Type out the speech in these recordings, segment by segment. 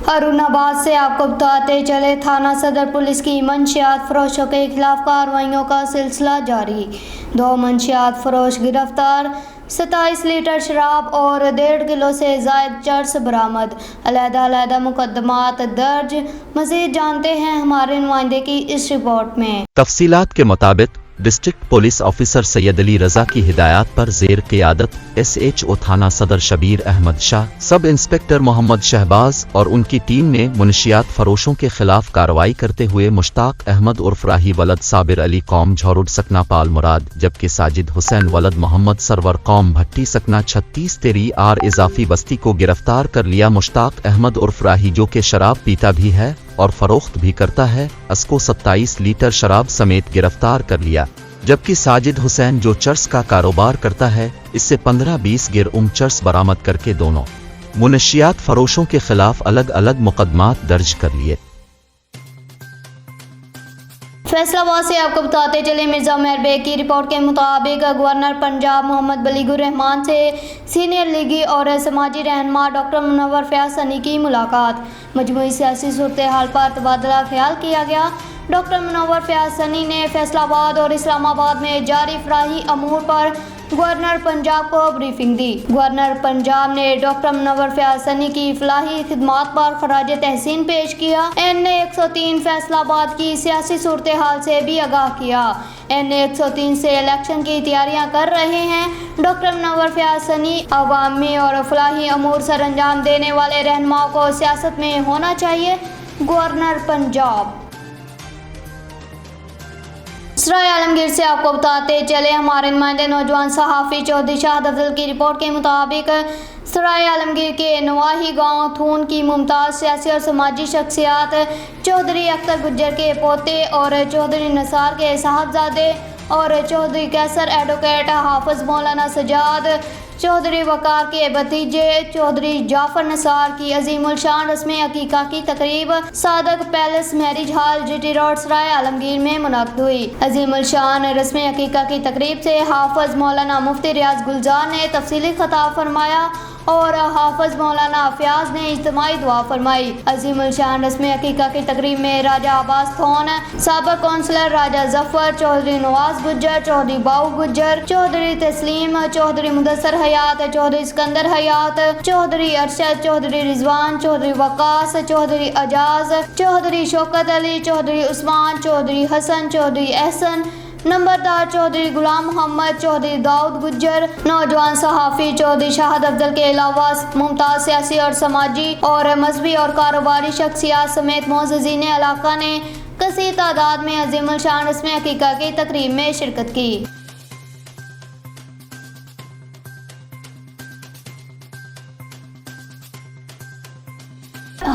हरुणाबाद से आपको बताते चले, थाना सदर पुलिस की मंशियात फरोशों के खिलाफ कार्रवाइयों का सिलसिला जारी। 2 मंशियात फरोश गिरफ्तार, 27 लीटर शराब और 1.5 किलो से ज़ायद चर्स बरामद, अलग-अलग मुकदमात दर्ज। मज़ीद जानते हैं हमारे नुमाइंदे की इस रिपोर्ट में। तफसीलात के मुताबिक district police officer Syed Ali Raza की हिदायत पर जेर क़ियादत SHO थाना सदर शबीर अहमद शाह, सब इंस्पेक्टर मोहम्मद शहबाज और उनकी टीम ने मुनशियात फरोशों के खिलाफ कार्रवाई करते हुए मुश्ताक अहमद उर्फ राही वलद साबिर अली कौम झौरुड सकना पाल मुराद, जबकि साजिद हुसैन वलद मोहम्मद सरवर कौम भट्टी सकना 36 तेरी आर इजाफी बस्ती को गिरफ्तार कर लिया। मुश्ताक अहमद उर्फ राही, जो कि शराब पीता भी है और फरोख्त भी करता है, उसको 27 लीटर शराब समेत गिरफ्तार कर लिया, जबकि साजिद हुसैन, जो चर्स का कारोबार करता है, इससे 15-20 गिर चर्स बरामद करके दोनों मुनशियात फरोशों के खिलाफ अलग अलग मुकदमात दर्ज कर लिए। फैसलाबाद से आपको बताते चले, मिर्जा मेहर बेग की रिपोर्ट के मुताबिक गवर्नर पंजाब मोहम्मद बलीगुर रहमान से सीनियर लीगी और समाजी रहनुमा डॉक्टर मुनव्वर फयाज सनी की मुलाकात। मजमूई सियासी सूरत हाल पर तबादला ख्याल किया गया। डॉक्टर मुनव्वर फयाज सनी ने फैसलाबाद और इस्लामाबाद में जारी फराही अमूर पर गवर्नर पंजाब को ब्रीफिंग दी। गवर्नर पंजाब ने डॉक्टर मुनव्वर फयाज सनी की फलाही खिदमात पर खराज तहसीन पेश किया। NA 103 फैसलाबाद की सियासी सूरत हाल से भी आगाह किया। NA 103 से इलेक्शन की तैयारियां कर रहे हैं। डॉक्टर मुनव्वर फयाज सनी अवामी और फलाही अमूर सर अंजाम देने वाले रहनुमाओं को सियासत में होना चाहिए। गवर्नर पंजाब। सराय आलमगीर से आपको बताते चले, हमारे नुमाइंदे नौजवान सहाफ़ी चौधरी शाहद अफजल की रिपोर्ट के मुताबिक सराय आलमगीर के नवाही गांव थून की मुमताज़ सियासी और समाजी शख्सियात चौधरी अख्तर गुज्जर के पोते और चौधरी नसार के साहबजादे और चौधरी कैसर एडवोकेट हाफिज मौलाना सजाद चौधरी वकार के भतीजे चौधरी जाफर नसार की अजीमुल शान रस्म अकीका की तकरीब Sadiq palace marriage hall GT road Sarai Alamgir में मुनक़्क़िद हुई। अजीमुल शान रस्म अकीका की तकरीब से हाफिज मौलाना मुफ्ती रियाज गुलजार ने तफसीली खिताब फरमाया और हाफिज मौलाना फयाज ने इज्तिमाई दुआ फरमाई। अजीमुल शान रस्म अकीका की तकरीब में राजा अब्बास थोन, साबिक़ कौंसलर राजा जफर, चौधरी नवाज गुज्जर, चौधरी बाऊ गुज्जर, चौधरी तस्लीम, चौधरी मुदस्सर हयात, चौधरी सिकंदर हयात, चौधरी अरशद, चौधरी रिजवान, चौधरी वकास, चौधरी अजाज, चौधरी शौकत अली, चौधरी उस्मान, चौधरी हसन, चौधरी एहसन, नंबरदार चौधरी गुलाम मोहम्मद, चौधरी दाऊद गुज्जर, नौजवान सहाफ़ी चौधरी शाहद अफजल के अलावा मुमताज़ सियासी और समाजी और मजहबी और कारोबारी शख्सियात समेत मोअज़्ज़िज़ीन इलाका ने कसीर तादाद में अज़ीमुल शान रस्म अकीका की तकरीब में शिरकत की।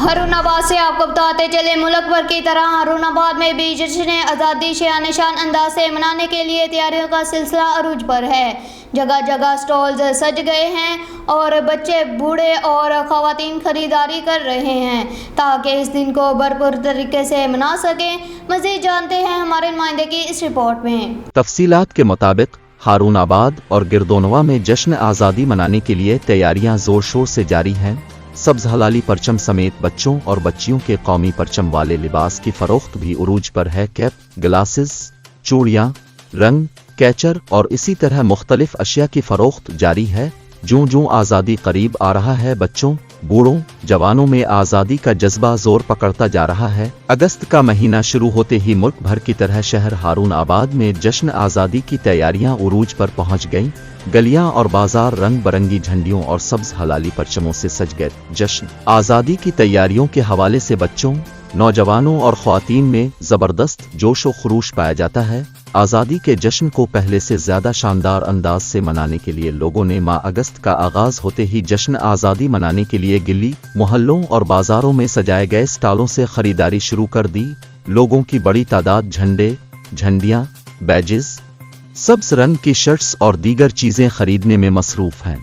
हरुणाबाद से आपको बताते चले, मुल्क भर की तरह हरुणाबाद में भी जश्न आज़ादी शान शान अंदाज से मनाने के लिए तैयारियों का सिलसिला अरूज पर है। जगह जगह स्टॉल्स सज गए हैं और बच्चे, बूढ़े और ख़वातीन खरीदारी कर रहे हैं ताकि इस दिन को भरपूर तरीके से मना सकें। मज़ीद जानते हैं हमारे नुमाइंदे की इस रिपोर्ट में। तफसीलात के मुताबिक हारूनाबाद और गिरदोनवा में जश्न आज़ादी मनाने के लिए तैयारियां जोर शोर से जारी हैं। सब्ज हलाली परचम समेत बच्चों और बच्चियों के कौमी परचम वाले लिबास की फरोख्त भी उरूज पर है। कैप, ग्लासेस, चूड़ियाँ, रंग, कैचर और इसी तरह मुख्तलिफ अशिया की फरोख्त जारी है। जो जो आज़ादी करीब आ रहा है, बच्चों, बूढ़ों, जवानों में आज़ादी का जज्बा जोर पकड़ता जा रहा है। अगस्त का महीना शुरू होते ही मुल्क भर की तरह शहर हारूनाबाद में जश्न आज़ादी की तैयारियां उरूज पर पहुंच गईं। गलियां और बाजार रंग बरंगी झंडियों और सब्ज हलाली परचमों से सज गए। जश्न आज़ादी की तैयारियों के हवाले से बच्चों, नौजवानों और ख्वातीन में ज़बरदस्त जोश व खरूश पाया जाता है। आज़ादी के जश्न को पहले से ज़्यादा शानदार अंदाज से मनाने के लिए लोगों ने माह अगस्त का आगाज़ होते ही जश्न आज़ादी मनाने के लिए गली, मोहल्लों और बाज़ारों में सजाए गए स्टॉलों से ख़रीदारी शुरू कर दी। लोगों की बड़ी तादाद झंडे, झंडियाँ, बैजेस, सब्ज रंग की शर्ट्स और दीगर चीज़ें खरीदने में मसरूफ़ हैं।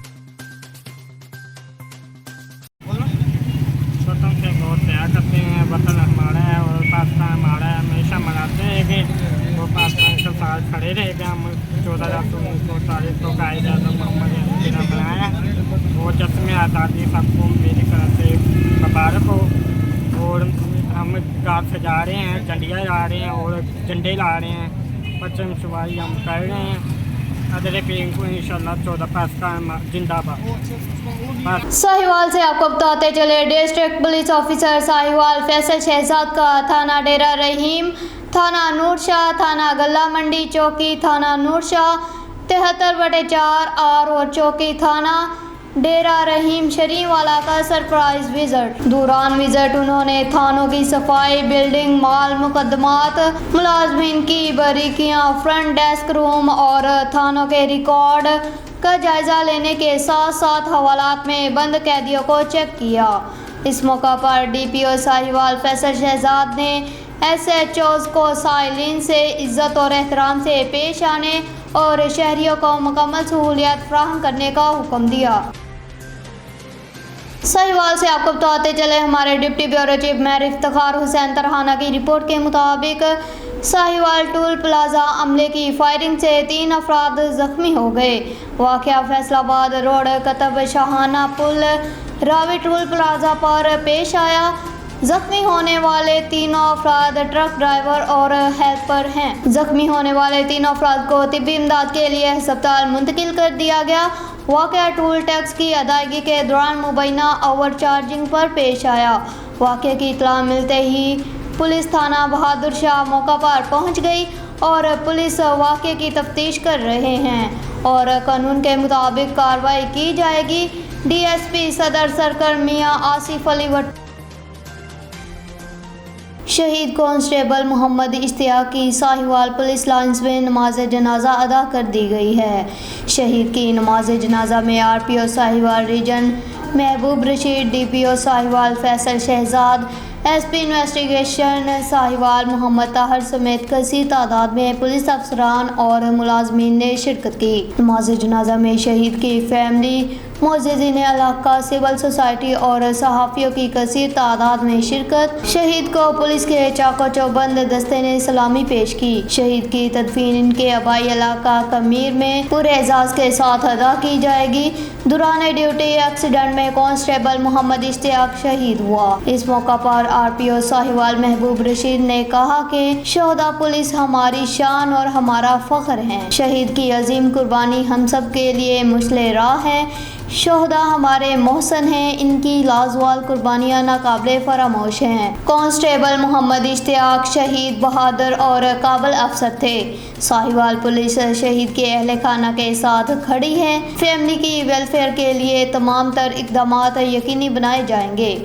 खड़े रहे थे हम 14,1940 को कायद आज़म मोहम्मद ने बनाया। वो जश्न आज़ादी सबको मेरी तरफ से मुबारक हो। कार सजा रहे हैं, झंडियाँ ला रहे हैं और झंडे ला रहे हैं, परचम सवारी हम कर रहे हैं। अदर पीएम को इंशाल्लाह 14 पाकिस्तान जिंदाबाद। साहिवाल से आपको बताते चले, district police officer Sahiwal Faisal Shahzad का थाना डेरा रहीम, थाना नूरशाह, थाना गल्ला मंडी चौकी, थाना नूरशाह 73/4 और चौकी थाना डेरा रहीम शरीवाला का सरप्राइज विजिट। दौरान विजिट उन्होंने थानों की सफाई, बिल्डिंग, माल मुकदमात, मुलाजमीन की बारीकियां, फ्रंट डेस्क रूम और थानों के रिकॉर्ड का जायजा लेने के साथ साथ हवालात में बंद कैदियों को चेक किया। इस मौका पर डीपीओ साहिवाल फैसल शहजाद ने SHOs को साइलिन से इज्जत और एहतराम से पेश आने और शहरियों को मुकम्मल सहूलियत फराहम करने का हुक्म दिया। साहिवाल से आपको बताते चले, हमारे deputy bureau chief Mehr Iftikhar Hussain Tarhana की रिपोर्ट के मुताबिक साहिवाल टूल प्लाजा अमले की फायरिंग से 3 अफराद जख्मी हो गए। वाक़या फैसलाबाद रोड कतब शाहाना पुल रावी टूल प्लाजा पर पेश आया। जख्मी होने वाले तीनों अफराद ट्रक ड्राइवर और हेल्पर हैं। जख्मी होने वाले तीनों अफराद को तिब्बी इमदाद के लिए अस्पताल मुंतकिल कर दिया गया। वाक़या टूल टैक्स की अदायगी के दौरान मुबैना ओवर चार्जिंग पर पेश आया। वाक़े की इत्तला मिलते ही पुलिस थाना बहादुर शाह मौका पर पहुंच गई और पुलिस वाक़े की तफ्तीश कर रहे हैं और कानून के मुताबिक कार्रवाई की जाएगी। DSP सदर सर्कल मियां आसिफ अली भट्ट। शहीद कांस्टेबल मोहम्मद इश्तियाक की साहिवाल पुलिस लाइन्स में नमाज जनाजा अदा कर दी गई है। शहीद की नमाज जनाजा में RPO Sahiwal region Mehboob Rashid, DPO Sahiwal Faisal Shahzad, SP investigation Sahiwal Muhammad Tahir समेत कसी तादाद में पुलिस अफसरान और मुलाजमीन ने शिरकत की। नमाज जनाजा में शहीद की फैमिली, मुअज़्ज़िज़ीन इलाका, सिविल सोसाइटी और सहाफ़ियों की कसीर तादाद में शिरकत। शहीद को पुलिस के चाको चौबंद दस्ते ने सलामी पेश की। शहीद की तदफीन इनके आबाई इलाका कमीर में पूरे एजाज़ के साथ अदा की जाएगी। दौरान ड्यूटी एक्सीडेंट में कांस्टेबल मोहम्मद इश्तियाक शहीद हुआ। इस मौका पर RPO साहिवाल महबूब रशीद ने कहा कि शोहदा पुलिस हमारी शान और हमारा फ़ख्र है। शहीद की अजीम कुर्बानी हम सब के लिए मुश्किल राह है। शोहदा हमारे मोहसन हैं, इनकी लाजवाल कुर्बानियाँ नाकाबिले फरामोश हैं। कांस्टेबल मोहम्मद इश्तियाक शहीद, बहादुर और काबिल अफसर थे। साहिवाल पुलिस शहीद के अहले खाना के साथ खड़ी है। फैमिली की वेलफेयर के लिए तमाम तर इक़दामात यकीनी बनाए जाएंगे।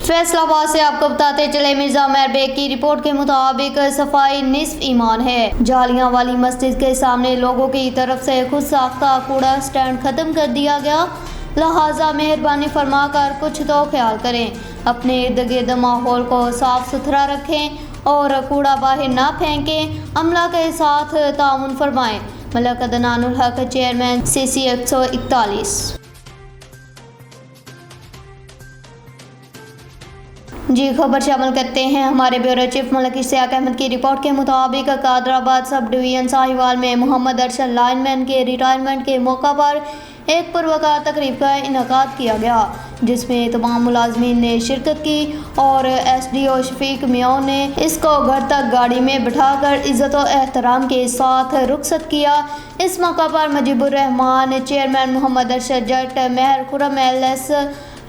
फैसलाबाद से आपको बताते चले, मिर्जा मेहर बेग की रिपोर्ट के मुताबिक सफाई निस्फ ईमान है। जालियां वाली मस्जिद के सामने लोगों की तरफ से खुद साख्ता कूड़ा स्टैंड खत्म कर दिया गया। लिहाजा मेहरबानी फरमा कर कुछ तो ख्याल करें, अपने इर्द गिर्द माहौल को साफ सुथरा रखें और कूड़ा बाहर ना फेंकें। अमला के साथ ताउन फरमाएं। मलक अदनानुल हक, चेयरमैन CC 141। जी खबर शामिल करते हैं हमारे ब्यूरो चीफ मलिक इश्तियाक अहमद की रिपोर्ट के मुताबिक कादराबाद सब डिवीज़न साहिवाल में मोहम्मद अरशद लाइनमैन के रिटायरमेंट के मौका पर एक पुरवकार तकरीब का इनेकाद किया गया, जिसमें तमाम मुलाजमीन ने शिरकत की और SDO शफीक मियाँ ने इसको घर तक गाड़ी में बिठाकर इज़्ज़त और एहतराम के साथ रुखसत किया। इस मौका पर मुजीबुर रहमान, चेयरमैन मोहम्मद अरशद जट, मेहर खुरम LS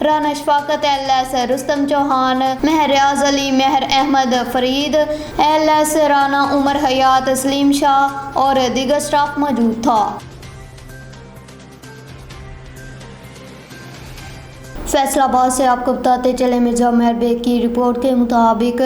राना शफाकत LS रुस्तम चौहान, मेहर रियाज अली, मेहर अहमद फरीद LS राना, उमर हयात, सलीम शाह और दीगर स्टाफ मौजूद था। फैसलाबाद से आपको बताते चले, मिर्जा मेहर बेग की रिपोर्ट के मुताबिक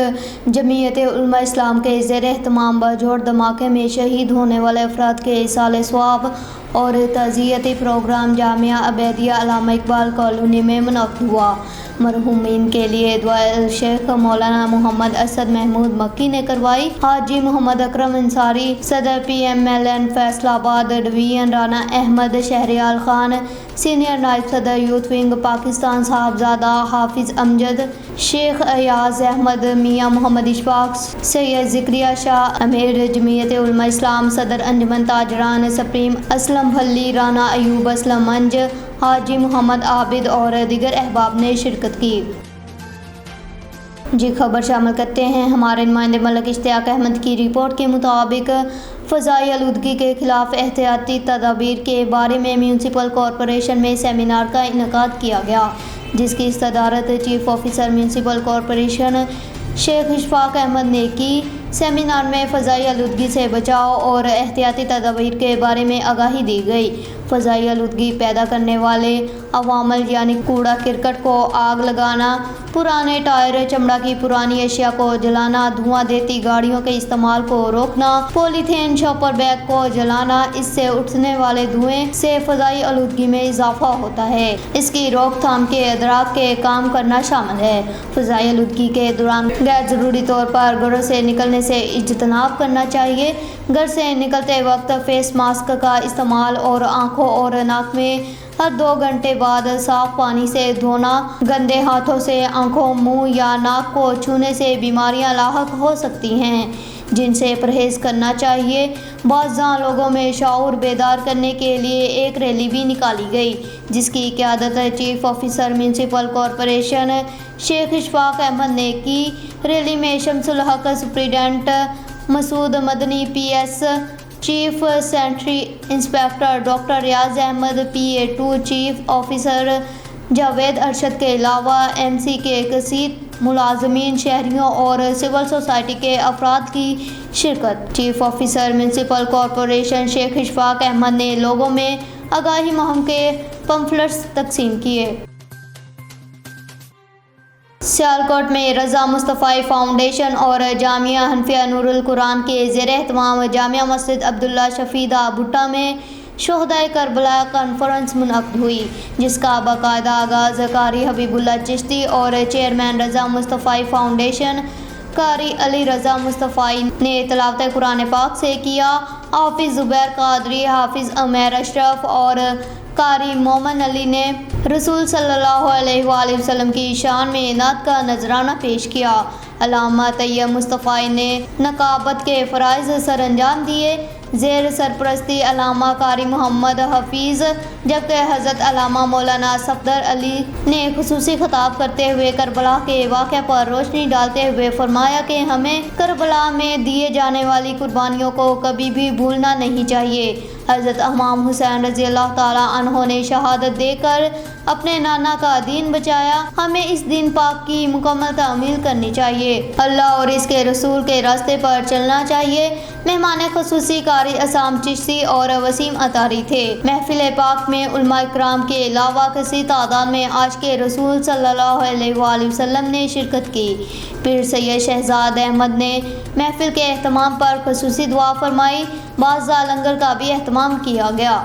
जमीयत उलमा इस्लाम के ज़ेर एहतमाम बजोड़ धमाके में शहीद होने वाले अफराद के इसाले स्वाब और ताज़ियती प्रोग्राम जामिया अबैदिया अल्लामा इकबाल कॉलोनी में मुनक़्क़िद हुआ। मरहूमीन के लिए दुआ शेख मौलाना मोहम्मद असद महमूद मक्की ने करवाई। हाजी मोहम्मद अकरम अंसारी, सदर PMLN Faisalabad division, Rana Ahmed Shahryar Khan, senior नायब सदर यूथ विंग पाकिस्तान साहबजादा हाफिज़ अमजद, शेख अयाज अहमद, मियाँ मोहम्मद इशफाक, सैयद ज़िक्रिया शाह, अमीर जमीयत उलमा इस्लाम, सदर अंजुमन ताजरान सप्रीम असलम भल्ली, राना अयूब असलम मंज, हाजी मोहम्मद आबिद और दीगर अहबाब ने शिरकत की। جی خبر شامل کرتے ہیں ہمارے نمائندے ملک اشتیاق احمد کی رپورٹ کے مطابق فضائی آلودگی کے خلاف احتیاطی تدابیر کے بارے میں میونسپل کارپوریشن میں سیمینار کا انعقاد کیا گیا، جس کی صدارت چیف آفیسر میونسپل کارپوریشن شیخ اشفاق احمد نے کی۔ سیمینار میں فضائی آلودگی سے بچاؤ اور احتیاطی تدابیر کے بارے میں آگاہی دی گئی۔ فضائی آلودگی پیدا کرنے والے عوامل یعنی کوڑا کرکٹ کو آگ لگانا، پرانے ٹائر، چمڑا کی پرانی اشیاء کو جلانا، دھواں دیتی گاڑیوں کے استعمال کو روکنا، پولی تھین شاپر بیگ کو جلانا، اس سے اٹھنے والے دھوئیں سے فضائی آلودگی میں اضافہ ہوتا ہے۔ اس کی روک تھام کے ادراک کے کام کرنا شامل ہے۔ فضائی آلودگی کے دوران غیر ضروری طور پر گھروں سے نکلنے سے اجتناب کرنا چاہیے۔ گھر سے نکلتے وقت فیس ماسک کا استعمال اور آنکھوں اور ناک میں ہر 2 گھنٹے بعد صاف پانی سے دھونا۔ گندے ہاتھوں سے آنکھوں، منہ یا ناک کو چھونے سے بیماریاں لاحق ہو سکتی ہیں، جن سے پرہیز کرنا چاہیے۔ بعض لوگوں میں شعور بیدار کرنے کے لیے ایک ریلی بھی نکالی گئی، جس کی قیادت چیف آفیسر میونسپل کارپوریشن شیخ اشفاق احمد نے کی۔ ریلی میں شمس الحق superintendent, Masood Madni P S, chief sanitary inspector doctor Riaz Ahmed PA2، chief officer Javed Arshad کے علاوہ MC کے کثیر ملازمین، شہریوں اور سول سوسائٹی کے افراد کی شرکت۔ چیف آفیسر میونسپل کارپوریشن شیخ اشفاق احمد نے لوگوں میں آگاہی مہم کے پمفلٹس تقسیم کیے۔ سیالکوٹ میں رضا مصطفی فاؤنڈیشن اور جامعہ حنفیہ نور القرآن کے زیر اہتمام جامع مسجد عبداللہ شفیدہ بھٹہ میں شہدائے کربلا کانفرنس منعقد ہوئی، جس کا باقاعدہ آغاز قاری حبیب اللہ چشتی اور چیئرمین رضا مصطفی فاؤنڈیشن قاری علی رضا مصطفی نے تلاوت قرآن پاک سے کیا۔ حافظ زبیر قادری، حافظ عمیر اشرف اور قاری مومن علی نے رسول صلی اللہ علیہ وآلہ وسلم کی شان میں نعت کا نذرانہ پیش کیا۔ علامہ طیب مصطفی نے نقابت کے فرائض سر انجام دیے، زیر سرپرستی علامہ قاری محمد حفیظ، جبکہ حضرت علامہ مولانا صفدر علی نے خصوصی خطاب کرتے ہوئے کربلا کے واقعہ پر روشنی ڈالتے ہوئے فرمایا کہ ہمیں کربلا میں دیے جانے والی قربانیوں کو کبھی بھی بھولنا نہیں چاہیے۔ حضرت امام حسین رضی اللہ تعالیٰ عنہ نے شہادت دے کر اپنے نانا کا دین بچایا، ہمیں اس دین پاک کی مکمل تعمیل کرنی چاہیے، اللہ اور اس کے رسول کے راستے پر چلنا چاہیے۔ مہمان خصوصی قاری عصام چشتی اور وسیم اطاری تھے۔ محفل پاک میں علماء کرام کے علاوہ کثیر تعداد میں عاشق رسول صلی اللہ علیہ وآلہ وسلم نے شرکت کی۔ پیر سید شہزاد احمد نے محفل کے اہتمام پر خصوصی دعا فرمائی۔ باز لنگر کا بھی اہتمام کیا گیا۔